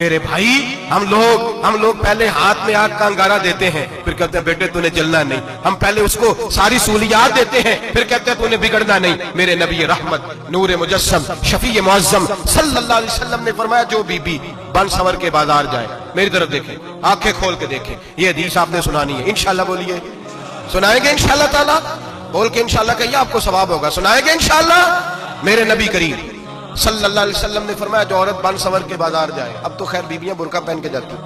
میرے بھائی ہم لوگ پہلے ہاتھ میں آگ کا انگارہ دیتے ہیں، پھر کہتے ہیں بیٹے تو نے جلنا نہیں. ہم پہلے اس کو ساری سہولیات دیتے ہیں، پھر کہتے ہیں تو نے بگڑنا نہیں. میرے نبی رحمت نور مجسم شفیع معظم صلی اللہ علیہ وسلم نے فرمایا جو بی بی بن سور کے بازار جائے، میری طرف دیکھیں، آنکھیں کھول کے دیکھیں، یہ حدیث آپ نے سنانی ہے. انشاءاللہ بولیے، سنائیں گے انشاءاللہ تعالی؟ بول کے انشاءاللہ کہیے، آپ کو ثواب ہوگا. سنائیں گے انشاءاللہ؟ میرے نبی کریم صلی اللہ علیہ وسلم نے فرمایا جو عورت بن سور کے بازار جائے، اب تو خیر بیویاں برقع پہن کے جاتی ہیں،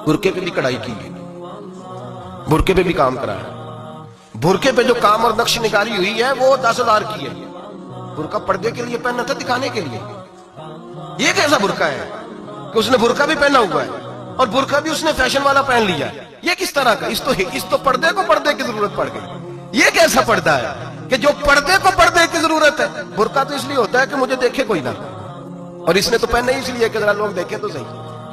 برقعے پہ بھی کڑھائی کی ہے، برقعے پہ بھی کام کرا ہے. برقعے پہ جو کام اور نقش نگاری ہوئی ہے وہ 10,000 کی ہے. برقع پردے کے لیے پہننا تھا، دکھانے کے لیے. یہ کیسا برقع ہے کہ اس نے برقع بھی پہنا ہوا ہے اور برقع بھی اس نے فیشن والا پہن لیا ہے؟ یہ کس طرح کا؟ اس تو پردے کو پردے کی ضرورت پڑ گئی. یہ کیسا پردہ ہے کہ جو پردے کو پردے کی ضرورت ہے؟ برقع تو اس لیے ہوتا ہے کہ مجھے دیکھے کوئی نہ، اور اس نے تو پہنا ہی اس لیے کہ ذرا لوگ دیکھیں تو صحیح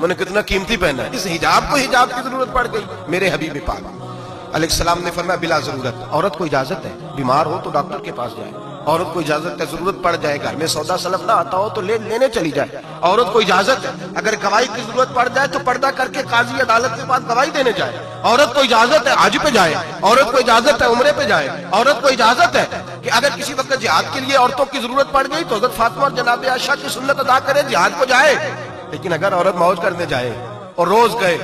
میں نے کتنا قیمتی پہنا ہے. اس حجاب کو حجاب کی ضرورت پڑ گئی. میرے حبیب پاک علیہ السلام نے فرمایا بلا ضرورت. عورت کو اجازت ہے بیمار ہو تو ڈاکٹر کے پاس جائے، عورت کو اجازت ہے ضرورت پڑ جائے گھر میں سودا سلف نہ آتا ہو تو لینے چلی جائے، عورت کو اجازت ہے اگر گواہی کی ضرورت پڑ جائے تو پردہ کر کے قاضی عدالت کے پاس گواہی دینے جائے، عورت کو اجازت ہے حج پہ جائے، عورت کو اجازت ہے عمرے پہ جائے، عورت کو اجازت ہے کہ اگر کسی وقت جہاد کے لیے عورتوں کی ضرورت پڑ گئی تو حضرت فاطمہ اور جناب عائشہ کی سنت ادا کرے، جہاد کو جائے. لیکن اگر عورت موج کرنے جائے اور روز گئے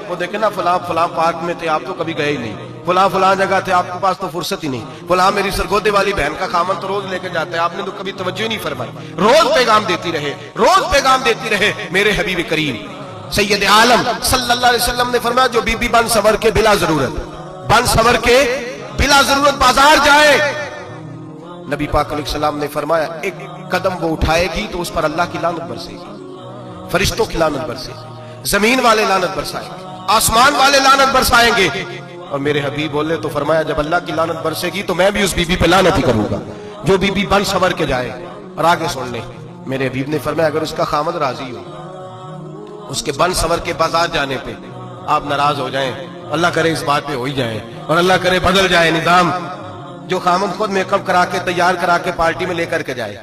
وہ دیکھیں نا فلاں پارک میں تھے آپ تو کبھی گئے ہی نہیں، فلاں جگہ تھے آپ کے پاس تو فرصت ہی نہیں، فلاں میری سرگودے والی بہن کا خامن تو روز لے کے جاتا ہے آپ نے تو کبھی توجہ نہیں فرمائی. روز پیغام دیتی رہے. میرے حبیب کریم سید عالم صلی اللہ علیہ وسلم نے فرمایا جو بی بی بن سور کے بلا ضرورت بازار جائے، نبی پاک علیہ السلام نے فرمایا ایک قدم وہ اٹھائے گی تو اس پر اللہ کی لعنت برسے گی، فرشتوں کی لعنت برسے گی، زمین والے لعنت برسائیں گے، آسمان والے لعنت برسائیں گے. اور میرے حبیب بولے تو فرمایا جب اللہ کی لعنت برسے گی تو میں بھی اس بی بی پہ لعنت ہی کروں گا جو بی بی بن سور کے جائے. اور آگے سن لیں، میرے حبیب نے فرمایا اگر اس کا خامد راضی ہو اس کے بن سور کے بازار جانے پہ، آپ ناراض ہو جائیں، اللہ کرے اس بات پہ ہو ہی جائیں اور اللہ کرے بدل جائے نظام، جو خامد خود میک اپ کرا کے تیار کرا کے پارٹی میں لے کر کے جائے،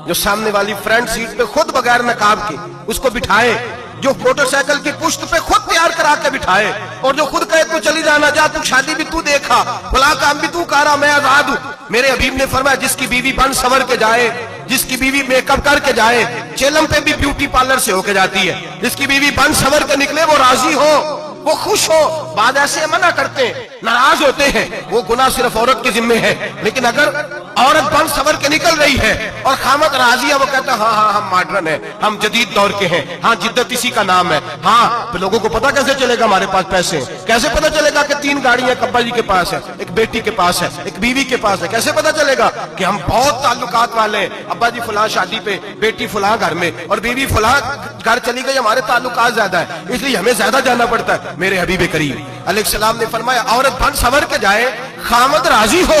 جو سامنے والی فرنٹ سیٹ پہ خود بغیر نقاب کے اس کو بٹھائے، جو موٹر سائیکل کی پشت پہ خود تیار کرا کے بٹھائے، اور جو خود کہے تو چلی جانا جا تو شادی بھی تو دیکھا فلاں کام بھی تو کرا میں آزاد ہوں. میرے حبیب نے فرمایا جس کی بیوی بن سور کے جائے، جس کی بیوی میک اپ کر کے جائے، چیلم پہ بھی بیوٹی پارلر سے ہو کے جاتی ہے، جس کی بیوی بن سور کے نکلے وہ راضی ہو، وہ خوش ہو. بعد ایسے منع کرتے ہیں، ناراض ہوتے ہیں، وہ گناہ صرف عورت کے ذمے ہے. لیکن اگر عورت بن سور کے نکل رہی ہے اور خامد راضی ہے، وہ کہتا ہے ہاں ہم ماڈرن ہیں، ہم جدید دور کے ہیں، ہاں جدت اسی کا نام ہے، ہاں لوگوں کو پتا کیسے چلے گا ہمارے پاس پیسے ہیں، کیسے پتا چلے گا کہ 3 گاڑیاں ابا جی کے پاس ہے، ایک بیٹی کے پاس ہے، ایک بیوی کے پاس ہے، کیسے پتا چلے گا کہ ہم بہت تعلقات والے ہیں، ابا جی فلاں شادی پہ، بیٹی فلاں گھر میں اور بیوی فلاں گھر چلی گئی، ہمارے تعلقات زیادہ ہیں اس لیے ہمیں زیادہ جانا پڑتا ہے. میرے حبیب کریم علیہ السلام نے فرمایا عورت بن سور کے جائے، خامد راضی ہو،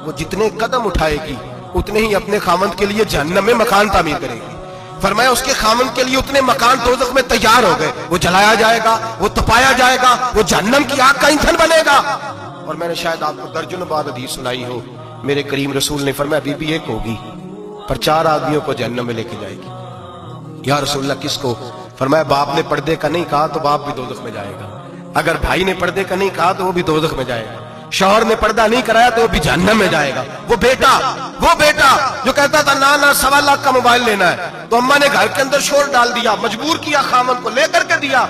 وہ جتنے قدم اٹھائے گی اتنے ہی اپنے خامد کے لیے جہنم میں مکان تعمیر کرے گی. فرمایا اس کے خامد کے لیے اتنے مکان دوزخ میں تیار ہو گئے، وہ جلایا جائے گا، وہ تپایا جائے گا، وہ جہنم کی آگ کا ایندھن بنے گا. اور میں نے شاید آپ کو درجنوں بار حدیث سنائی ہو، میرے کریم رسول نے فرمایا بی بی ایک ہوگی پر 4 آدمیوں کو جہنم میں لے کے جائے گی. یا رسول اللہ کس کو؟ فرمایا باپ نے پردے کا نہیں کہا تو باپ بھی دوزخ میں جائے گا، اگر بھائی نے پردے کا نہیں کہا تو وہ بھی دوزخ میں جائے گا، شوہر نے پردہ نہیں کرایا تو وہ بھی جہنم میں جائے گا. وہ بیٹا جو کہتا تھا نا 1.25 لاکھ کا موبائل لینا ہے تو اماں نے گھر کے اندر شور ڈال دیا، مجبور کیا خامن کو لے کر کے دیا.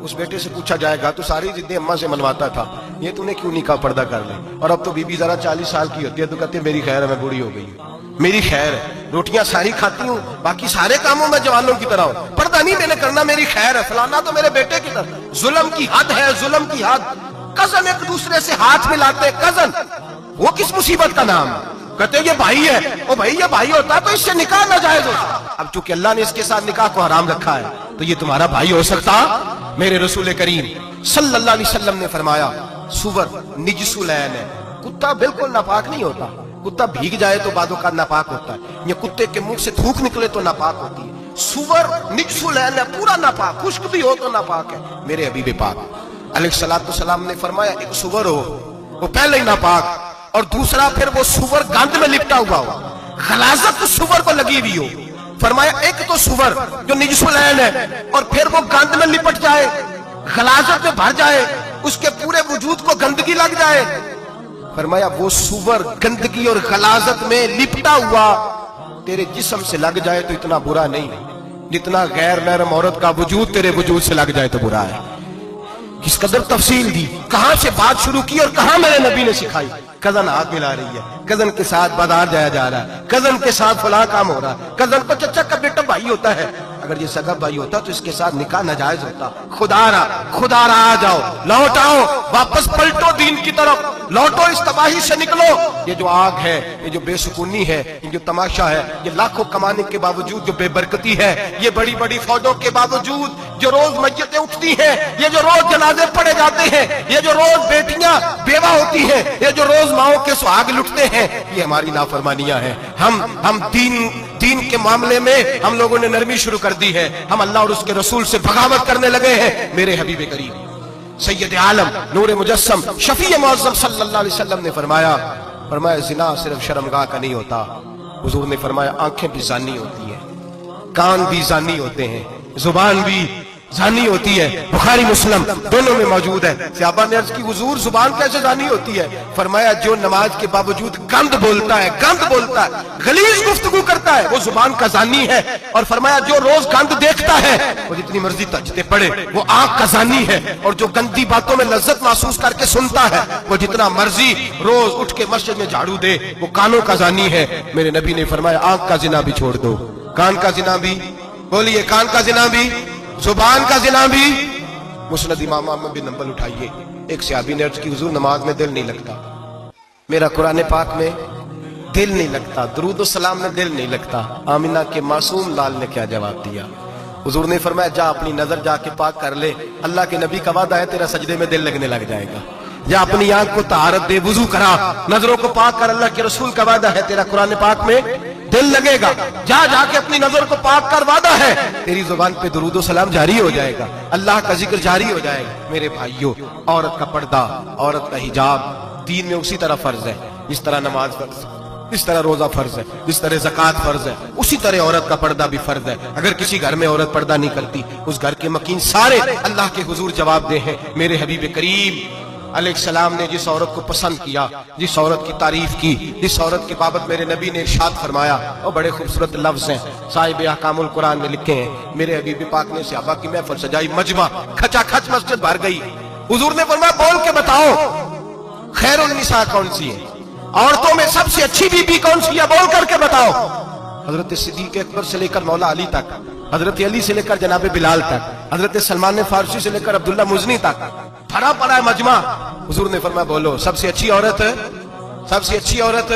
اس بیٹے سے پوچھا جائے گا تو ساری ضدیں اماں سے منواتا تھا، یہ تو نے کیوں نہیں کہا پردہ کر لے؟ اور اب تو بی بی ذرا 40 سال کی ہوتی ہے تو کہتے ہیں میری خیر ہے میں بوڑھی ہو گئی ہوں، میری خیر ہے روٹیاں ساری کھاتی ہوں باقی سارے کاموں میں جوانوں کی طرح ہوں، پردہ نہیں میں نے کرنا، میری خیر ہے، فلانا تو میرے بیٹے کی طرح. ظلم کی حد ہے، ظلم کی حد. کزن ایک دوسرے سے ہاتھ ملاتے، کزن وہ کس مصیبت کا نام ہے؟ کہتے ہیں یہ بھائی ہے، وہ بھائی یہ بھائی ہوتا تو اس سے نکاح ناجائز ہوتا. اب چونکہ اللہ نے اس کے ساتھ نکاح کو حرام رکھا ہے تو یہ تمہارا بھائی ہو سکتا؟ میرے رسول کریم صلی اللہ علیہ وسلم نے فرمایا سور نجس العین ہے، کتا بالکل ناپاک نہیں ہوتا، کتا بھیگ جائے تو بعد اوقات ناپاک ہوتا ہے، یہ کتے کے منہ سے تھوک نکلے تو ناپاک ہوتی ہے. سور نجس العین ہے، پورا ناپاک، خشک بھی ہو تو ناپاک ہے. میرے حبیب پاک علیہ السلام نے فرمایا ایک سور ہو وہ پہلے ہی ناپاک، اور دوسرا پھر وہ سور گند میں لپٹا ہوا ہو، غلاظت سور کو لگی ہوئی ہو، फरमाया एक तो सुवर जो निजसुल ऐन है और फिर वो गंद में लिपट जाए, गलाजत में भर जाए, उसके पूरे वजूद को गंदगी लग जाए। फरमाया वो सुवर गंदगी और गलाजत में लिपटा हुआ तेरे जिस्म से लग जाए तो इतना बुरा नहीं, जितना गैर महरम औरत का वजूद तेरे वजूद से लग जाए तो बुरा है। किस कदर तफसील दी, कहां से बात शुरू की और कहां मेरे नबी ने सिखाई। कजन हाथ मिला रही है, कजन के साथ बाजार जाया जा रहा है, कजन के साथ फलां काम हो रहा है, कजन को चचा का बेटा भाई होता है, अगर ये सगा भाई होता तो इसके साथ निकाह नाजायज होता। खुदारा आ जाओ, लौट आओ, वापस पलटो दीन की तरफ, लौटो, इस तबाही से निकलो। ये जो आग है, ये जो बेसुकूनी है, ये जो तमाशा है, ये लाखों कमाने के बावजूद जो बेबरकती है, ये बड़ी बड़ी फौजों के बावजूद जो रोज मस्जिदें उठती हैं, ये जो रोज जनाजे पढ़े जाते हैं, ये जो रोज बेटियां बेवा होती हैं, ये जो रोज माओ के सुहाग लुटते हैं, ये हमारी नाफरमानियां हैं। हम दीन के मामले में हम लोगों ने नरमी शुरू कर दी है, हम अल्लाह और उसके रसूल से बगावत करने लगे हैं। मेरे हबीब करीम सैयद आलम नूर मुजस्सम शफी मुअज़्ज़म सल्लल्लाहु अलैहि वसल्लम ने फरमाया ज़िना सिर्फ शर्मगाह का नहीं होता। हुजूर ने फरमाया आंखें भी जानी होती हैं, कान भी जानी होते हैं, जुबान भी जानी होती है। बुखारी मुस्लिम दोनों में मौजूद है। सहाबा ने अर्ज की हुजूर जुबान कैसे जानी होती है? फरमाया जो नमाज के बावजूद गंद बोलता है, गलीज गुफ्तगू करता है, वो जुबान का जानी है। और फरमाया जो रोज गंद देखता है वो जितनी मर्जी तजदे पड़े वो आंख का जानी है। और जो गंदी बातों में लज्जत महसूस करके सुनता है वो जितना मर्जी रोज उठ के मस्जिद में झाड़ू दे वो कानों का जानी है। मेरे नबी ने फरमाया आंख का जिना भी छोड़ दो, कान का जिना भी, बोलिए कान का जिना भी, जुबान का जिना भी। मुस्नद इमाम अहमद बिन हंबल उठाइए, एक सहाबी ने अर्ज की हुजूर नमाज में दिल नहीं लगता, मेरा कुरान पाक में दिल नहीं लगता, दुरूद सलाम में दिल नहीं लगता। आमिना के मासूम लाल ने क्या जवाब दिया? हुजूर ने फरमाया जा अपनी नजर जाके पाक कर ले, अल्लाह के नबी का वादा है तेरा सजदे में दिल लगने लग जाएगा। या अपनी आंख को तहारत दे, वुजू करा, नजरों को पाक कर, अल्लाह के रसूल का वादा है तेरा कुरान पाक में दिल लगेगा। जा जाके अपनी नजर को पाक कर, वादा है तेरी जुबान पे दुरूद सलाम जारी हो जाएगा, अल्लाह का जिक्र जारी हो जाएगा। मेरे भाइयों, औरत का पर्दा, औरत का हिजाब दीन में उसी तरह फर्ज है जिस तरह नमाज फर्ज है, जिस तरह रोजा फर्ज है, जिस तरह ज़कात फर्ज है, उसी तरह औरत का पर्दा भी फर्ज है। अगर किसी घर में औरत पर्दा नहीं करती उस घर के मकीन सारे अल्लाह के हुजूर जवाब दे हैं। मेरे हबीब करीम अलैहिस्सलाम ने जिस औरत को पसंद किया, जिस औरत की तारीफ की, जिस औरत के बाबत मेरे नबी ने इरशाद फरमाया, और बड़े खूबसूरत लफ्ज हैं, साहिब अहकामुल कुरान में लिखे हैं। मेरे हबीब पाक ने सहाबा की महफिल सजाई, मजमा खचाखच मस्जिद भर गई। हुजूर ने फरमाया बोल के बताओ खैरुन निसा कौन सी है, औरतों में सबसे अच्छी बीबी कौन सी है, बोल करके बताओ। हजरत सिद्दीक अकबर से लेकर मौला अली तक, हजरत अली से लेकर जनाब बिलाल तक, हजरत सलमान फारसी से लेकर अब्दुल्ला मुजनी तक भरा पड़ा है मजमा। हुजूर ने फरमाया बोलो सबसे अच्छी औरत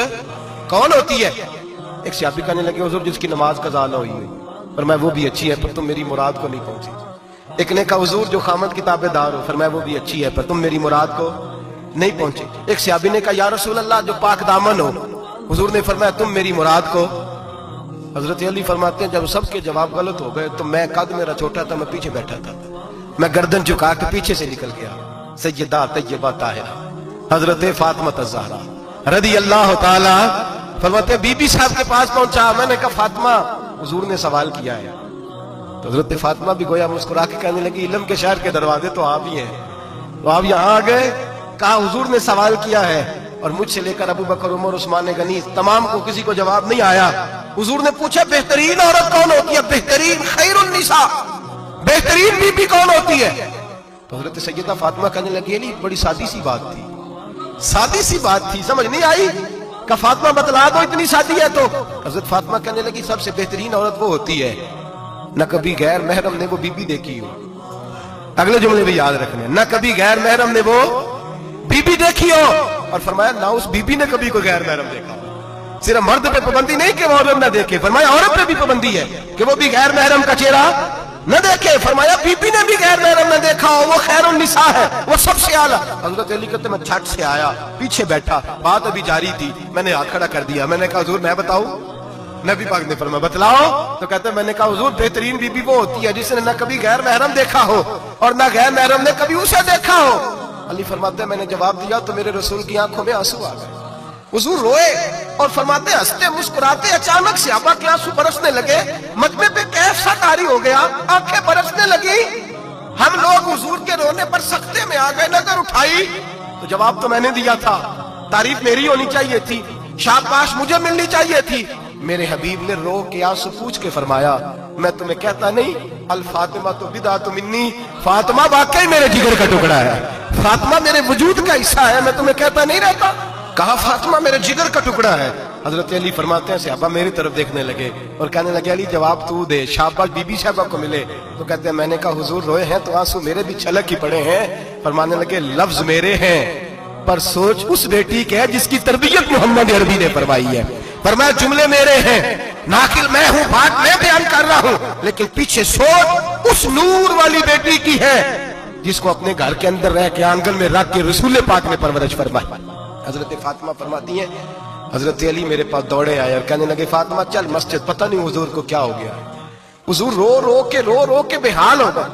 कौन होती है? एक सहाबी कहने लगे हुजूर जिसकी नमाज कज़ा न हुई है। फरमाया वो भी अच्छी है पर तुम मेरी मुराद को नहीं पहुंची। एक ने कहा हुजूर जो खामद की ताबेदार हो। फरमाया वो भी अच्छी है पर तुम मेरी मुराद को नहीं पहुंचे। एक सहाबी ने कहा या रसूल अल्लाह जो पाक दामन हो। हुजूर ने फरमाया तुम मेरी मुराद को। हजरत अली फरमाते हैं जब सबके जवाब गलत हो गए तो मैं, कद मेरा छोटा था, मैं पीछे बैठा था, मैं गर्दन झुका के पीछे से निकल गया। सैयदा तय्यबा ताहिरा हजरत फातिमा ज़हरा रज़ी अल्लाह ताला फरमाते बीबी साहब के पास पहुंचा। मैंने कहा फातिमा, हुजूर ने सवाल किया है। तो हजरत फातिमा भी गोया मुस्कुरा के कहने लगी इल्म के शहर के दरवाजे तो आप ही हैं, तो आप यहाँ आ गए। कहा हुजूर ने सवाल किया है और मुझसे लेकर अबू बकर, उमर, उस्मान गनी तमाम को किसी को जवाब नहीं आया। हुजूर ने पूछा बेहतरीन औरत कौन होती है? बेहतरीन खैरुन निसा, बेहतरीन बीबी कौन होती है? तो हजरत सैयदा फातिमा कहने लगी नहीं बड़ी सादी सी बात थी, सादी सी बात थी, समझ नहीं आई। का फातिमा बतला दो इतनी सादी है। तो हजरत फातिमा कहने लगी सबसे बेहतरीन औरत वो होती है न कभी गैर महरम ने वो बीबी देखी हो। अगले जुमले भी याद रखने, न कभी गैर महरम ने वो बीबी देखी हो। और फरमाया ना उस बीबी ने कभी कोई गैर महरम देखा। सिर्फ मर्द पे पाबंदी नहीं कि वो औरत न देखे, फरमाया औरत पे भी पाबंदी है कि वो भी गैर महरम का चेहरा न देखे। फरमाया बीबी ने भी गैर महरम न देखा हो, वो खैरुन निसा है, वो सबसे आला। हजरत अली कहते मैं झट से आया, पीछे बैठा, बात अभी जारी थी, मैंने हाथ खड़ा कर दिया। मैंने कहा हुजूर मैं बताऊं? नबी पाक ने फरमाया बतलाओ। तो कहते मैंने कहा हुजूर बेहतरीन बीबी वो होती है जिसने न कभी गैर महरम देखा हो और न गैर महरम ने कभी उसे देखा हो। अली फरमाते मैंने जवाब दिया तो मेरे रसूल की आंखों में आंसू आ गए। हुजूर रोए और फरमाते हंसते मुस्कुराते अचानक से सहाबा के आंसू बरसने लगे, मजमे पे कैफ सा तारी हो गया, आंखें बरसने लगी। हम लोग हुजूर के रोने पर सख्ते में आ गए, नजर उठाई तो जवाब तो मैंने दिया था, तारीफ मेरी होनी चाहिए थी, शाबाश मुझे मिलनी चाहिए थी। मेरे हबीब ने रो के आंसू पूछ के फरमाया, मैं तुम्हें कहता नहीं अल फातिमा तो बिदा तो मिन्नी, फातिमा वाकई मेरे जिगर का टुकड़ा है, फातिमा मेरे वजूद का हिस्सा है, मैं तुम्हें कहता नहीं रहता। कहा फातिमा मेरे जिगर का टुकड़ा है। हजरत अली फरमाते हैं सहाबा मेरी तरफ देखने लगे और कहने लगे अली जवाब तू दे, शाबाश बीबी साहबा को मिले। तो कहते हैं मैंने कहा हुजूर रोए हैं तो आंसू मेरे भी छलक ही पड़े हैं। फरमाने लगे लफ्ज मेरे हैं पर सोच उस बेटी के है जिसकी तरबियत मोहम्मद अरबी ने फरमाई है। फरमाया जुमले मेरे हैं, नाकिल मैं हूं, बात मैं बयान कर रहा हूं, लेकिन पीछे सोच उस नूर वाली बेटी की है जिसको अपने घर के अंदर रह के आंगन में रख के रसूल पाक ने परवरिश फरमाई। हजरत फातिमा फरमाती हैं हजरत अली मेरे पास दौड़े आए और कहने लगे फातिमा चल मस्जिद, पता नहीं हुजूर को क्या हो गया। हुजूर रो रो के बेहाल हो गए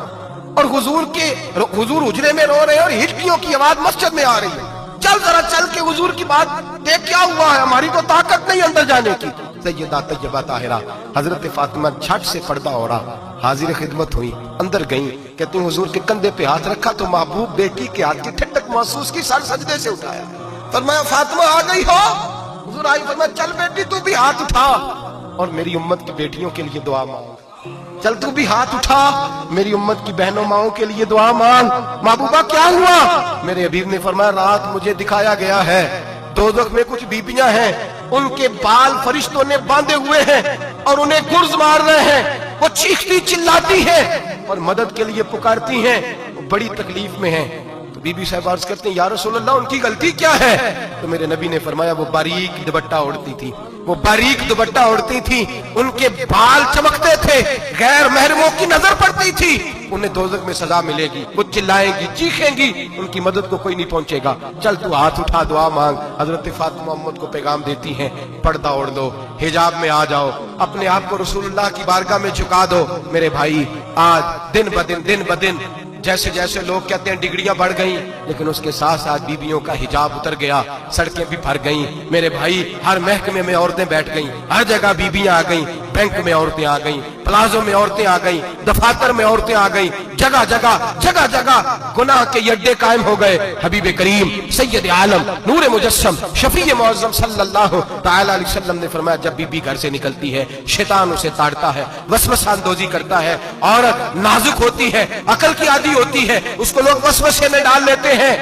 और हुजूर हुजरे में रो रहे हैं और हिचकियों की आवाज मस्जिद में आ रही है। चल जरा चल के हुजूर की बात देख क्या हुआ है, हमारी तो ताकत नहीं अंदर जाने की। सैयदा तैयबा ताहिरा हजरत फातिमा झट से पर्दा ओढ़ा, हाजिर खिदमत हुई, अंदर गई, कहती हुजूर के कंधे पे हाथ रखा तो महबूब बेटी के हाथ की ठंडक महसूस की, सर सजदे से उठाया। फरमाया फातिमा आ गई हो? हुजूर आई। फरमाया चल बेटी तू भी हाथ उठा और मेरी उम्मत की बेटियों के लिए दुआ मांग, चल तू भी हाथ उठा मेरी उम्मत की बहनों माओं के लिए दुआ मांग। महबूबा क्या हुआ? मेरे हबीब ने फरमाया रात मुझे दिखाया गया है दोज़ख में कुछ बीबियां हैं, उनके बाल फरिश्तों ने बांधे हुए हैं और उन्हें गुर्ज मार रहे हैं, वो चीखती चिल्लाती हैं और मदद के लिए पुकारती हैं, वो बड़ी तकलीफ में हैं। तो बीबी साहब अर्ज करते हैं या रसूल अल्लाह उनकी गलती क्या है? तो मेरे नबी ने फरमाया वो बारीक दुपट्टा ओढ़ती थी, वो बारीक दुपट्टा ओढ़ती थी, उनके बाल चमकते थे, गैर महरमों की नजर पड़ती थी, उन्हें दोज़ख में सजा मिलेगी, वो चिल्लाएंगी चीखेंगी, उनकी मदद को कोई नहीं पहुंचेगा। चल तू हाथ उठा दुआ मांग। हजरत फातिमा मोहम्मद को पैगाम देती हैं पर्दा ओढ़ दो, हिजाब में आ जाओ, अपने आप को रसूलुल्लाह की बारगाह में झुका दो। मेरे भाई आज दिन ब दिन जैसे जैसे लोग कहते हैं डिग्रियां बढ़ गई, लेकिन उसके साथ साथ बीबियों का हिजाब उतर गया, सड़कें भी भर गईं। मेरे भाई हर महकमे में औरतें बैठ गईं, हर जगह बीबियां आ गईं, बैंक में औरतें आ गईं, प्लाजो में औरतें आ गईं, दफातर में औरतें आ गईं, जगह जगह गुनाह के अड्डे कायम हो गए। हबीब करीम सैयद आलम नूर मुजस्सम शफी मुअज्जम सल्लल्लाहु तआला अलैहि वसल्लम ने फरमाया जब बीबी घर से निकलती है शैतान उसे ताड़ता है, वसवसा अंदोजी करता है, औरत नाजुक होती है, अकल की आदी होती है, उसको लोग वसवसे में डाल लेते हैं।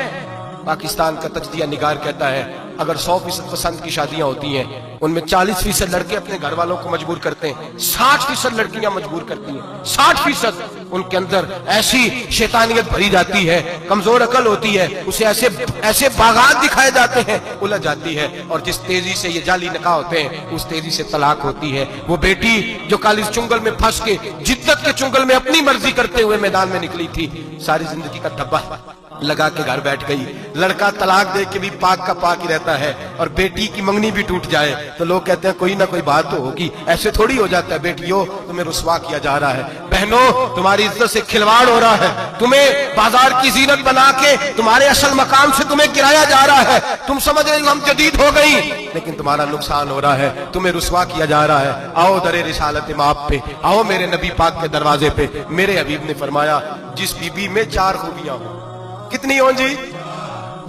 पाकिस्तान का तजदिया निगार कहता है अगर 100% पसंद की शादियां होती हैं उनमें 40% लड़के अपने घर वालों को मजबूर करते हैं, 60% लड़कियां मजबूर करती हैं। 60% उनके अंदर ऐसी शैतानियत भरी जाती है, कमजोर अकल होती है, उसे ऐसे बागात दिखाए जाते हैं, उलझ जाती है और जिस तेजी से ये जाली निकाह होते हैं उस तेजी से तलाक होती है। वो बेटी जो कालिज चुंगल में फंस के जिद्दत के चुंगल में अपनी मर्जी करते हुए मैदान में निकली थी, सारी जिंदगी का धब्बा लगा के घर बैठ गई। लड़का तलाक दे के भी पाक का पाक ही रहता है और बेटी की मंगनी भी टूट जाए तो लोग कहते हैं कोई ना कोई बात तो होगी, ऐसे थोड़ी हो जाता है। बेटियों तुम्हें रुसवा किया जा रहा है, बहनों तुम्हारी इज्जत से खिलवाड़ हो रहा है, तुम्हें बाजार की जीनत बना के तुम्हारे असल मकाम से तुम्हें गिराया जा रहा है। तुम समझ रहे हो हम जदीद हो गई, लेकिन तुम्हारा नुकसान हो रहा है, तुम्हें रुसवा किया जा रहा है। आओ दरे रिसालत माप पे, आओ मेरे नबी पाक के दरवाजे पे। मेरे हबीब ने फरमाया जिस बीबी में 4 खूबियां हो, कितनी हो जी?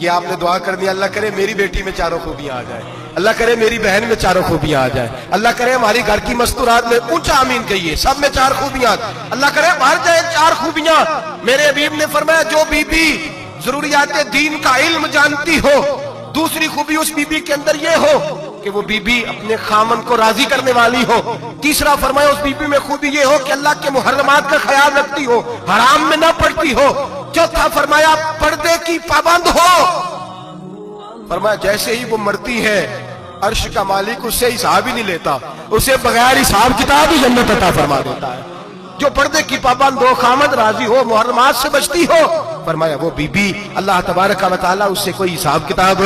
ये आपने दुआ कर दिया अल्लाह करे मेरी बेटी में 4 खूबियां आ जाए, अल्लाह करे मेरी बहन में 4 खूबियां आ जाए, अल्लाह करे हमारी घर की मस्तूरात में ऊंचा आमीन कहिए सब में 4 खूबियां, अल्लाह करे भर जाए 4 खूबियां। मेरे हबीब ने फरमाया जो बीबी जरूरियात दीन का इल्म जानती हो, दूसरी खूबी उस बीबी के अंदर ये हो कि वो बीबी अपने खामन को राजी करने वाली हो। तीसरा फरमाया उस बीबी में खूबी ये हो कि अल्लाह के मुहर्रमात का ख्याल रखती हो, हराम में ना पड़ती हो। चौथा फरमाया पर्दे की पाबंद हो। फरमाया जैसे ही वो मरती है अर्श का मालिक उससे हिसाब ही नहीं लेता, उसे बगैर हिसाब किताब ही जन्नत अता फरमा देता है। जो पर्दे की पाबंद हो, खामद राजी हो, मुहर्रमात से बचती हो, फरमाया वो बीबी अल्लाह तबारक व तआला उससे कोई हिसाब किताब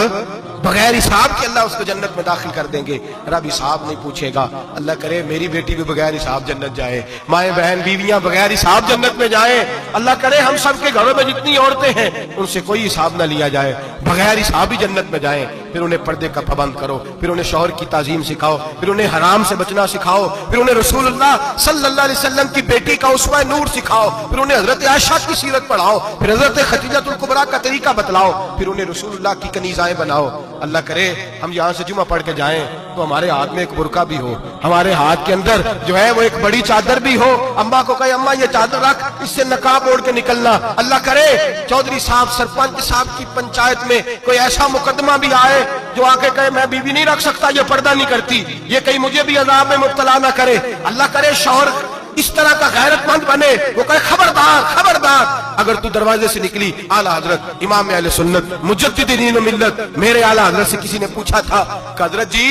बगैर हिसाब के अल्लाह उसको जन्नत में दाखिल कर देंगे। रब हिसाब नहीं पूछेगा। अल्लाह करे मेरी बेटी भी बगैर हिसाब जन्नत जाए, माए बहन बीवियां बगैर हिसाब जन्नत में जाए। अल्लाह करे हम सब के घरों में जितनी औरतें हैं उनसे कोई हिसाब ना लिया जाए, बगैर हिसाब ही जन्नत में जाए। फिर उन्हें पर्दे का पाबंद करो, फिर उन्हें शौहर की ताजीम सिखाओ, फिर उन्हें हराम से बचना सिखाओ, फिर उन्हें रसूलुल्लाह सल्लल्लाहु अलैहि वसल्लम की बेटी का उसवा नूर सिखाओ, फिर उन्हें हजरत आयशा की सीरत पढ़ाओ, फिर हजरत खदीजतुल कुबरा का तरीका बतलाओ, फिर उन्हें रसूलुल्लाह की कनीज़ाएं बनाओ। अल्लाह करे हम यहाँ से जुमा पढ़ के जाएं तो हमारे हाथ में एक बुरका भी हो, हमारे हाथ के अंदर जो है वो एक बड़ी चादर भी हो। अम्मा को कहे अम्मा ये चादर रख, इससे नकाब ओढ़ के निकलना। अल्लाह करे चौधरी साहब सरपंच साहब की पंचायत में कोई ऐसा मुकदमा भी आए जो आके कहे मैं बीवी नहीं रख सकता, ये पर्दा नहीं करती, ये कहीं मुझे भी अजाब में मुब्तला ना करे। अल्लाह करे शौहर इस तरह का गैरतमंद बने, वो कहे खबरदार खबरदार, अगर तू दरवाजे से निकली आला हजरत इमाम अहले सुन्नत मुजद्दिदीन मिल्लत मेरे आला हजरत से किसी ने पूछा था कि हजरत जी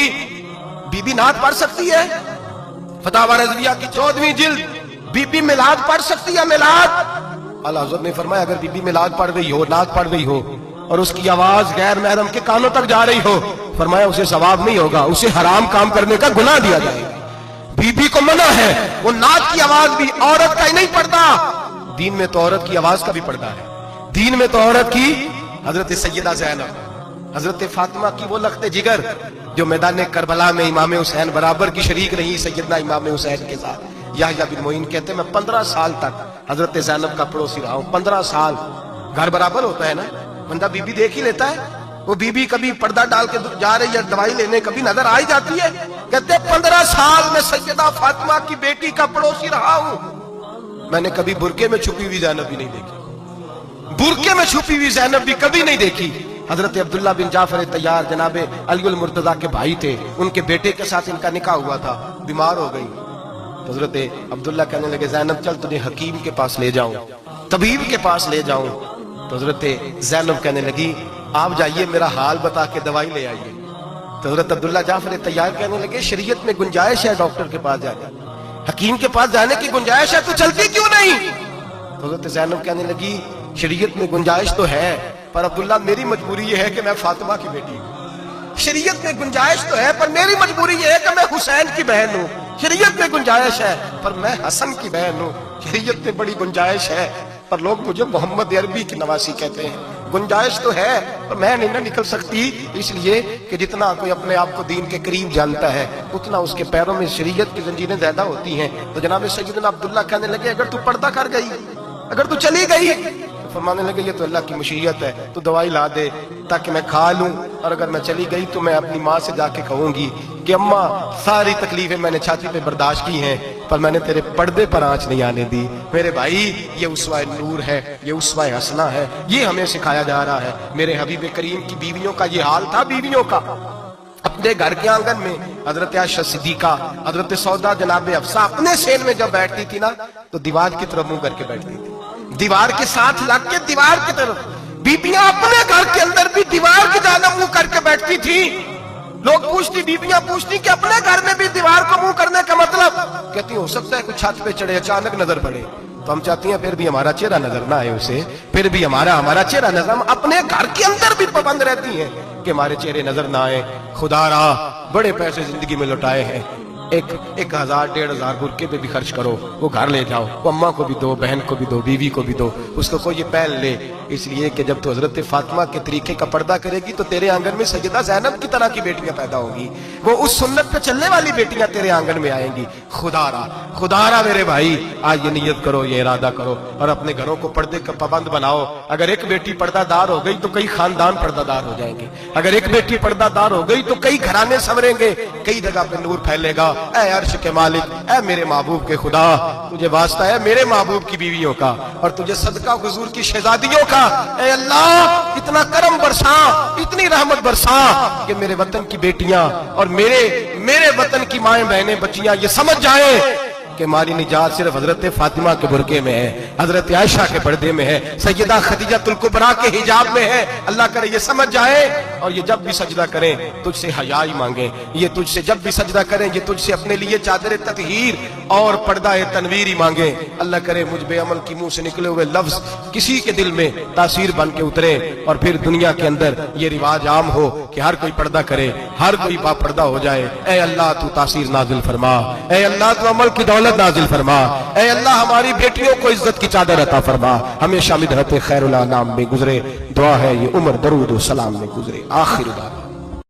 बीबी नात पढ़ सकती है? फतावा रज़विया की 14वीं जिल्द, बीबी मिलाद पढ़ सकती है? मिलाद आला हजरत ने फरमाया अगर बीबी मिलाद पढ़ रही हो, नात पढ़ रही हो और उसकी आवाज गैर महरम के कानों तक जा रही हो, फरमाया उसे सवाब नहीं होगा, उसे हराम काम करने का गुनाह दिया जाएगा। बीबी को मना है, वो नात की आवाज भी औरत का ही नहीं पड़ता, दीन में तो औरत की आवाज का भी पड़ता है। दीन में तो औरत की हजरत सैयदा ज़ैनब, हजरत फातिमा की वो लख्ते जिगर जो मैदान करबला में इमाम हुसैन बराबर की शरीक रही सैयदना इमाम हुसैन के साथ। याह्या बिन मोइन कहते मैं 15 साल तक हजरत ज़ैनब का पड़ोसी रहा हूं। 15 साल, घर बराबर होता है ना, बंदा बीबी देख ही लेता है। वो बीबी कभी पर्दा डाल के जा रही है दवाई लेने, कभी नजर आ ही जाती है। कहते 15 साल में सैयदा फातिमा की बेटी का पड़ोसी रहा हूं, मैंने कभी बुरके में छुपी हुई ज़ैनब भी नहीं देखी, बुरके में छुपी हुई ज़ैनब भी कभी नहीं देखी। हजरत अब्दुल्ला बिन जाफर तैयार जनाबे अलीउल मुर्तजा के भाई थे, उनके बेटे के साथ इनका निकाह हुआ था, बीमार हो गई। हजरत अब्दुल्ला कहने लगे ज़ैनब चल तुझे हकीम के पास ले जाऊं, तबीब के पास ले जाऊं। तो हजरत ज़ैनब कहने लगी आप जाइए मेरा हाल बता के दवाई ले आइए। तो हजरत अब्दुल्ला जाफर तैयार कहने लगे शरीयत में गुंजाइश है डॉक्टर के पास जाने, हकीम के पास जाने की गुंजाइश है, तो चलती क्यों नहीं? तो हजरत ज़ैनब कहने लगी शरीयत में गुंजाइश तो है पर अब्दुल्ला मेरी मजबूरी ये है कि मैं फातिमा की बेटी हूँ। शरीयत में गुंजाइश तो है पर मेरी मजबूरी ये है कि मैं हुसैन की बहन हूँ। शरीयत में गुंजाइश है पर मैं हसन की बहन हूँ। शरीयत में बड़ी गुंजाइश है पर लोग मुझे मोहम्मद अरबी की नवासी कहते हैं। गुंजाइश तो है पर मैं नहीं ना निकल सकती, इसलिए कि जितना कोई अपने आप को दीन के करीब जानता है उतना उसके पैरों में शरीयत की जंजीरें ज्यादा होती हैं। तो जनाब सैयदना अब्दुल्ला कहने लगे अगर तू पर्दा कर गई, अगर तू चली गई, तो फरमाने लगे ये तो अल्लाह की मशीयत है, तू दवाई ला दे ताकि मैं खा लूं, और अगर मैं चली गई तो मैं अपनी माँ से जाके कहूंगी कि अम्मा सारी तकलीफें मैंने छाती पे बर्दाश्त की हैं पर मैंने तेरे पर्दे पर आंच नहीं आने दी। मेरे भाई ये उसवा नूर है, ये उसवा हसना है, ये हमें सिखाया जा रहा है। मेरे हबीब करीम की बीवियों का ये हाल था, बीवियों का अपने घर के आंगन में हजरत आयशा सिद्दीका, हजरत सौदा जनाब हफ्सा अपने सेन में जब बैठती थी ना तो दीवार की तरफ मुंह करके बैठती थी, दीवार के साथ लग के दीवार की तरफ। बीबियां अपने घर के अंदर भी दीवार की जाना मुंह करके बैठती थी। लोग पूछती, बीबियां पूछती कि अपने घर में भी दीवार को मुंह करने का मतलब? कहती हो सकता है कुछ छत पे चढ़े अचानक नजर पड़े तो हम चाहती हैं फिर भी हमारा चेहरा नजर ना आए उसे, फिर भी हमारा चेहरा नजर। हम अपने घर के अंदर भी पाबंद रहती हैं कि हमारे चेहरे नजर ना आए। खुदा रहा बड़े पैसे जिंदगी में लुटाए हैं, 1,000 1,500 बुरके पे भी खर्च करो, वो घर ले जाओ, वो अम्मा को भी दो, बहन को भी दो, बीवी को भी दो, उसको कोई ये पहन ले। इसलिए कि जब तो हजरत फातिमा के तरीके का पर्दा करेगी तो तेरे आंगन में सैयदा ज़ैनब की तरह की बेटियां पैदा होंगी, वो उस सुन्नत पे चलने वाली बेटियां तेरे आंगन में आएंगी। खुदारा मेरे भाई आज ये नियत करो, ये इरादा करो और अपने घरों को पर्दे का पाबंद बनाओ। अगर एक बेटी पर्दादार हो गई तो कई खानदान पर्दादार हो जाएंगे, अगर एक बेटी पर्दादार हो गई तो कई घराने संवरेंगे, कई जगह पे नूर फैलेगा। ऐ अर्श के मालिक, ऐ मेरे महबूब के खुदा, तुझे वास्ता है मेरे महबूब की बीवियों का और तुझे सदका हुजूर की शहजादियों का। ऐ अल्लाह इतना करम बरसा, इतनी रहमत बरसा कि मेरे वतन की बेटियां और मेरे वतन की माएं बहनें बच्चियां ये समझ जाएं कि हमारी निजात सिर्फ हजरत फातिमा के बुरके में है, हजरत आयशा के पर्दे में है, सैयदा खदीजतुल कुबरा के हिजाब में है। अल्लाह करे ये समझ जाए और ये जब भी सजदा करें तुझसे हयाई मांगे, ये तुझसे जब भी सजदा करें ये तुझसे अपने लिए चादर ततहीर और पर्दा तनवीर ही मांगे। अल्लाह करे मुझ बेअमल की मुंह से निकले हुए लफ्ज किसी के दिल में तासीर बन के उतरे और फिर दुनिया के अंदर ये रिवाज आम हो कि हर कोई पर्दा करे, हर कोई बापर्दा हो जाए। ऐ अल्लाह तू तासीर नाजिल फरमा, ऐ अल्लाह तू अमल की दौलत नाजिल फरमा, ऐ अल्लाह हमारी बेटियों को इज्जत की चादर अता फरमा, हमेशा मिदहत खैरुल अनाम में गुजरे। दुआ है ये उम्र दरूद व सलाम में गुजरे। आखिर बात।